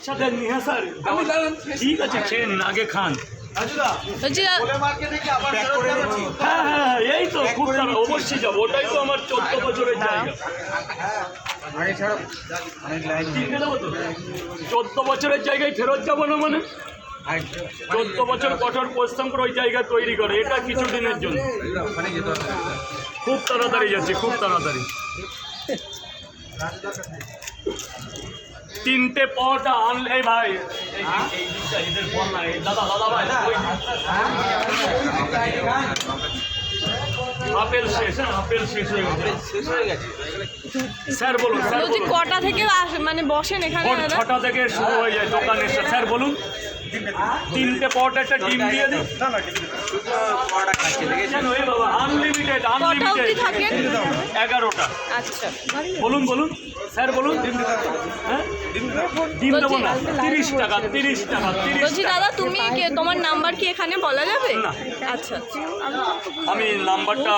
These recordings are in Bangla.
সাথে নিয়ে স্যার ঠিক আছে খেয়ে নিন আগে খান। হ্যাঁ হ্যাঁ এই তো খুব তাড়া অবশ্যই যাবো, ওটাই তো আমার 14 বছরের জায়গা। 14 বছরের জায়গায় ফেরত যাবো না মানে 14 বছর কঠোর পরিশ্রম করে ওই জায়গা তৈরি করে, এটা কিছুদিনের জন্য। খুব তাড়াতাড়ি যাচ্ছে, খুব তাড়াতাড়ি। 3টে পরোটা আনলে ভাই দাদা দাদা ভাই আপেল শেষ, হ্যাঁ আপেল শেষ হয়ে গেছে। স্যার বলুন স্যার কটা থেকে মানে বসেন এখানে? 6টা থেকে শুরু হয়ে যায় দোকানের। স্যার বলুন 3টে পরোটা একটা ডিম দিয়ে দিন। বাবা আনলিমিটেড আনলিমিটেড 11টা। আচ্ছা বলুন বলুন স্যার বলুন। হ্যাঁ ডিম দেবো না, 30 টাকা 30 টাকা। বলছি দাদা তুমি তোমার নাম্বার কি এখানে বলা যাবে? না আচ্ছা আমি নাম্বারটা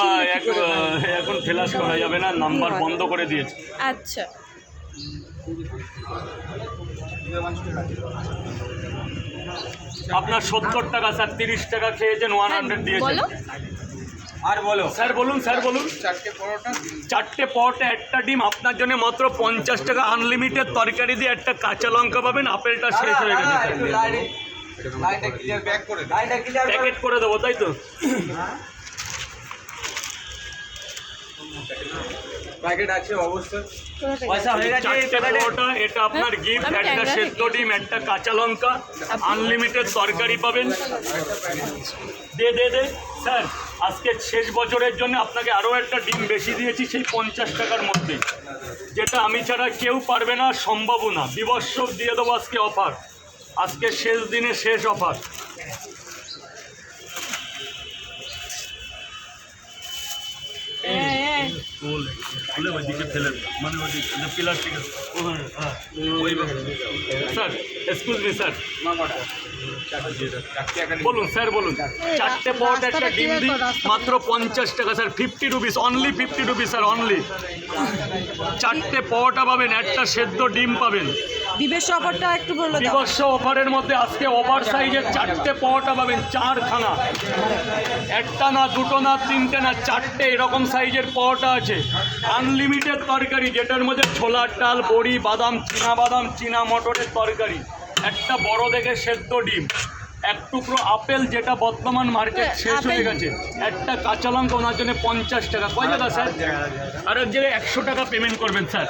এখন ফ্ল্যাশ করা যাবে না, নাম্বার বন্ধ করে দিয়েছি। আচ্ছা আপনার 70 টাকা স্যার, 30 টাকা খেয়েছেন, 100 দিয়েছেন। আর বলো স্যার বলুন স্যার বলুন। 4টে পরোটা একটা ডিম আপনার জন্য মাত্র 50 টাকা। আনলিমিটেড তরকারি দিয়ে একটা কাঁচা লঙ্কা পাবেন। আপেলটা শেষ হয়ে গেছে, প্যাকেট করে দেবো তাই তো? প্যাকেট আছে অবশ্যই। 4টে পরোটা, এটা আপনার গিফট। একটা সেদ্ধ ডিম, একটা কাঁচা লঙ্কা, আনলিমিটেড তরকারি পাবেন। দে দে দে স্যার, আজকে শেষ বছরের জন্য আপনাকে আরও একটা ডিম বেশি দিয়েছি সেই 50 টাকার মধ্যে, যেটা আমি ছাড়া কেউ পারবে না, সম্ভবও না। বিবর্ষক দিয়ে দেবো আজকে অফার, আজকে শেষ দিনে শেষ offer. Sir excuse me sir, বলুন স্যার বলুন। 4টে পরোটা একটা ডিম দিই মাত্র 50 টাকা sir, 50 rupees only, 50 rupees sir only. 4টে পরোটা পাবেন, একটা সেদ্ধ ডিম পাবেন। দিবস অফারটা একটু বলে দাও। দিবস অফারের মধ্যে আজকে ওভার সাইজের 4টে পরোটা পাবেন, 4খানা। একটা না, দুটো না, 3টে না, 4টে এরকম সাইজের পরোটা আছে। আনলিমিটেড তরকারি, যেটার মধ্যে ছোলার ডাল, বড়ি, বাদাম, চীনা মটরের তরকারি, একটা বড় দেখে সেদ্ধ ডিম, এক টুকরো আপেল যেটা বর্তমান মার্কেট শেষ হয়ে গেছে, একটা কাঁচা লঙ্কা, ওনার জন্য 50 টাকা। কয় টাকা স্যার? আর এক জায়গায় 100 টাকা পেমেন্ট করবেন স্যার।